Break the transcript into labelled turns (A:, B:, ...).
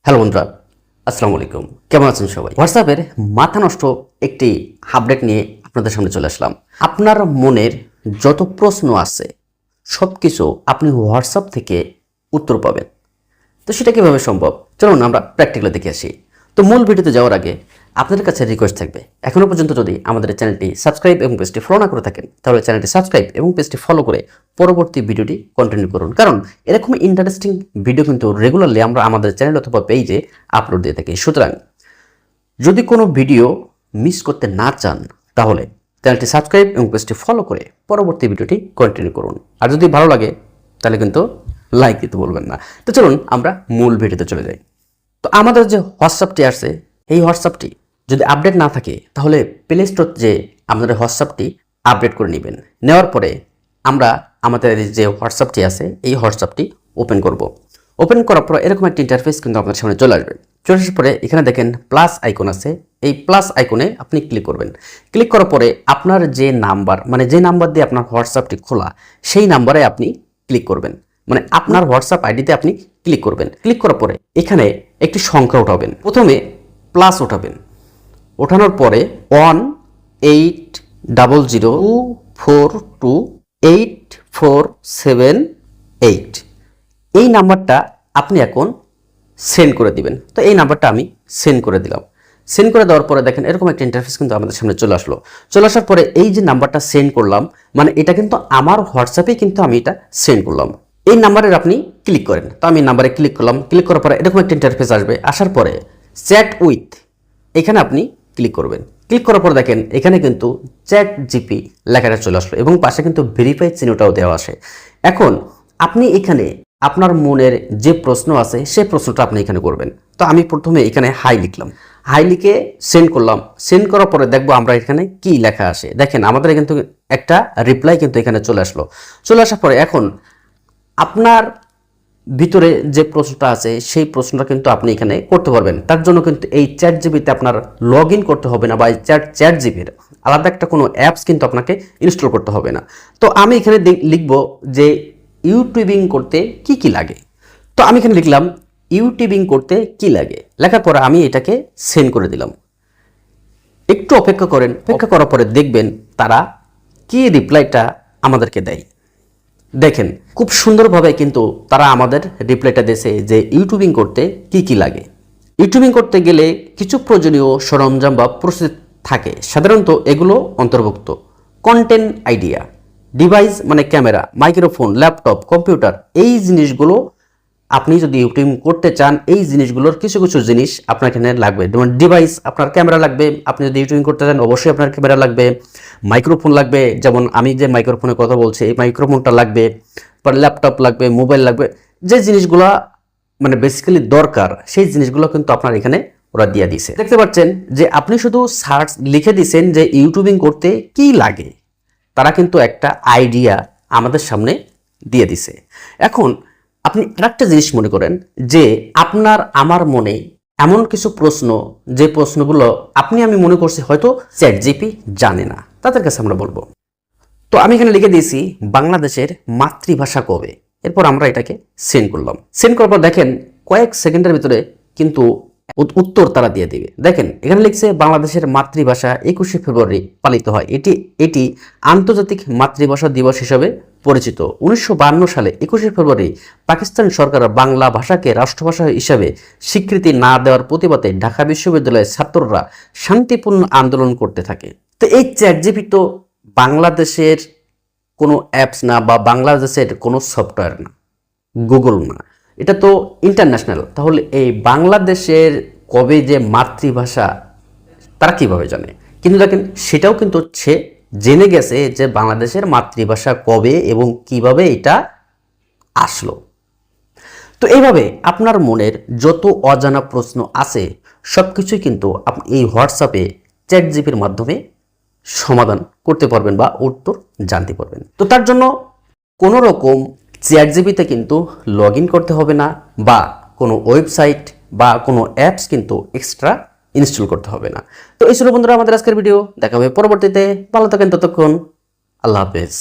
A: Hello বন্ধুরা, আসসালামু আলাইকুম। কেমন আছেন সবাই? হোয়াটসঅ্যাপের মাথা নষ্ট একটি আপডেট নিয়ে আপনাদের সামনে চলে আসলাম। আপনার মনের যত প্রশ্ন আছে সব কিছু আপনি হোয়াটসঅ্যাপ থেকে উত্তর পাবেন। তো সেটা কীভাবে সম্ভব? চলুন আমরা প্র্যাকটিক্যালি দেখে আসি। তো মূল ভিডিওতে যাওয়ার আগে আপনাদের কাছে রিকোয়েস্ট থাকবে, এখনও পর্যন্ত যদি আমাদের চ্যানেলটি সাবস্ক্রাইব এবং পেজটি ফলো না করে থাকেন তাহলে চ্যানেলটি সাবস্ক্রাইব এবং পেজটি ফলো করে পরবর্তী ভিডিওটি কন্টিনিউ করুন। কারণ এরকম ইন্টারেস্টিং ভিডিও কিন্তু রেগুলারলি আমরা আমাদের চ্যানেল অথবা পেজে আপলোড দিয়ে থাকি। সুতরাং যদি কোনো ভিডিও মিস করতে না চান তাহলে চ্যানেলটি সাবস্ক্রাইব এবং পেজটি ফলো করে পরবর্তী ভিডিওটি কন্টিনিউ করুন। আর যদি ভালো লাগে তাহলে কিন্তু লাইক দিতে বলবেন না। তো চলুন আমরা মূল ভিডিওতে চলে যাই। তো আমাদের যে হোয়াটসঅ্যাপটি আসছে, এই হোয়াটসঅ্যাপটি যদি আপডেট না থাকে তাহলে প্লে স্টোর যে আমাদের হোয়াটসঅ্যাপটি আপডেট করে নেবেন। নেওয়ার পরে আমরা আমাদের যে হোয়াটসঅ্যাপটি আছে এই হোয়াটসঅ্যাপটি ওপেন করব। ওপেন করার পর এরকম একটা ইন্টারফেস কিন্তু আপনার সামনে চলে আসবে। চলে আসার পরে এখানে দেখেন প্লাস আইকন আছে, এই প্লাস আইকনে আপনি ক্লিক করবেন। ক্লিক করার পরে আপনার যে নাম্বার যে নাম্বার দিয়ে আপনার হোয়াটসঅ্যাপটি খোলা সেই নাম্বারে আপনি ক্লিক করবেন। আপনার হোয়াটসঅ্যাপ আইডিতে আপনি ক্লিক করবেন। ক্লিক করার পরে এখানে একটি সংখ্যা উঠাবেন। প্রথমে প্লাস উঠাবেন, ওঠানোর পরে 18002428478 এই নাম্বারটা আপনি এখন সেন্ড করে দিবেন। তো এই নাম্বারটা আমি সেন্ড করে দিলাম। সেন্ড করে দেওয়ার পরে দেখেন এরকম একটা ইন্টারফেস কিন্তু আমাদের সামনে চলে আসলো। চলে আসার পরে এই যে নাম্বারটা সেন্ড করলাম এটা কিন্তু আমার হোয়াটসঅ্যাপে কিন্তু আমি এটা সেন্ড করলাম। এই নাম্বারের আপনি ক্লিক করেন। তো আমি নাম্বারে ক্লিক করলাম। ক্লিক করার পরে এরকম একটা ইন্টারফেস আসবে। আসার পরে চ্যাট উইথ এখানে আপনি ক্লিক করবেন। ক্লিক করার পর দেখেন এখানে কিন্তু চ্যাট জিপি লেখাটা চলে আসলো এবং পাশে কিন্তু ভেরিফাই চিহ্নটাও দেওয়া আসে। এখন আপনি এখানে আপনার মনের যে প্রশ্ন আছে সেই প্রশ্নটা আপনি এখানে করবেন। তো আমি প্রথমে এখানে হাই লিখলাম, হাই লিখে সেন্ড করলাম। সেন্ড করার পরে দেখবো আমরা এখানে কি লেখা আসে। দেখেন আমাদের কিন্তু একটা রিপ্লাই কিন্তু এখানে চলে আসলো। চলে আসার পরে এখন আপনার ভিতরে যে প্রশ্নটা আছে সেই প্রশ্নটা কিন্তু আপনি এখানে করতে পারবেন। তার জন্য কিন্তু এই চ্যাট জিপিতে আপনার লগ ইন করতে হবে না, বা এই চ্যাট জিপির আলাদা একটা কোনো অ্যাপস কিন্তু আপনাকে ইনস্টল করতে হবে না। তো আমি এখানে লিখব যে ইউটিউবিং করতে কি কি লাগে। তো আমি এখানে লিখলাম ইউটিউবিং করতে কি লাগে। লেখার পরে আমি এটাকে সেন্ড করে দিলাম। একটু অপেক্ষা করেন। অপেক্ষা করার পরে দেখবেন তারা কি রিপ্লাইটা আমাদেরকে দেয়। দেখেন খুব সুন্দরভাবে কিন্তু তারা আমাদের রিপ্লাইটা দিয়েছে যে ইউটিউবিং করতে কি কি লাগে। ইউটিউবিং করতে গেলে কিছু প্রয়োজনীয় সরঞ্জাম বা প্রস্তুতি থাকে। সাধারণত এগুলো অন্তর্ভুক্ত content idea, device camera, microphone, laptop, computer. এই জিনিসগুলো আপনি যদি ইউটিউবিং করতে চান এই জিনিসগুলোর কিছু কিছু জিনিস আপনার এখানে লাগবে। যেমন ডিভাইস, আপনার ক্যামেরা লাগবে। আপনি যদি ইউটিউবিং করতে চান অবশ্যই আপনার ক্যামেরা লাগবে। মাইক্রোফোন লাগবে, যেমন আমি যে মাইক্রোফোনের কথা বলছি এই মাইক্রোফোনটা লাগবে। পর ল্যাপটপ লাগবে, মোবাইল লাগবে। যে জিনিসগুলো বেসিক্যালি দরকার সেই জিনিসগুলো কিন্তু আপনার এখানে ওরা দিয়ে দিছে। দেখতে পাচ্ছেন যে আপনি শুধু সার্চ লিখে দিয়েছেন যে ইউটিউবিং করতে কি লাগে, তারা কিন্তু একটা আইডিয়া আমাদের সামনে দিয়ে দিছে। এখন আপনি আরেকটা জিনিস মনে করেন যে আপনার আমার মনে এমন কিছু প্রশ্ন, যে প্রশ্নগুলো আমি মনে করছি হয়তো চ্যাট জিপি জানে না, তাদের কাছে আমরা বলবো। তো আমি এখানে লিখে দিয়েছি বাংলাদেশের মাতৃভাষা কবে। এরপর আমরা এটাকে সেন্ড করলাম। সেন্ড করার পর দেখেন কয়েক সেকেন্ডের ভিতরে কিন্তু উত্তর তারা দিয়ে দিবে। দেখেন এখানে লিখছে বাংলাদেশের মাতৃভাষা 21শে ফেব্রুয়ারি পালিত হয়। এটি আন্তর্জাতিক মাতৃভাষা দিবস হিসাবে পরিচিত। 1952 সালে 21শে ফেব্রুয়ারি পাকিস্তান সরকার বাংলা ভাষাকে রাষ্ট্রভাষা হিসাবে স্বীকৃতি না দেওয়ার প্রতিবাদে ঢাকা বিশ্ববিদ্যালয়ের ছাত্ররা শান্তিপূর্ণ আন্দোলন করতে থাকে। তো এই চ্যাট জিপি তো বাংলাদেশের কোনো অ্যাপস না, বা বাংলাদেশের কোনো সফটওয়্যার না, গুগল না, এটা তো ইন্টারন্যাশনাল। তাহলে এই বাংলাদেশের কবে যে মাতৃভাষা তারা কিভাবে জানে? কিন্তু দেখেন সেটাও কিন্তু সে জেনে গেছে যে বাংলাদেশের মাতৃভাষা কবে এবং কিভাবে এটা আসলো। তো এইভাবে আপনার মনের যত অজানা প্রশ্ন আছে সব কিছুই কিন্তু আপনি এই হোয়াটসঅ্যাপে চ্যাট জিপির মাধ্যমে সমাধান করতে পারবেন বা উত্তর জানতে পারবেন। তো তার জন্য কোনো রকম চ্যাট জিপিতে কিন্তু লগ ইন করতে হবে না, বা কোনো ওয়েবসাইট বা কোনো অ্যাপস কিন্তু এক্সট্রা ইনস্টল করতে হবে না। তো এই ছিল বন্ধুরা আমাদের আজকের ভিডিও। দেখা হবে পরবর্তীতে। ভালো থাকেন ততক্ষণ। আল্লাহ হাফেজ।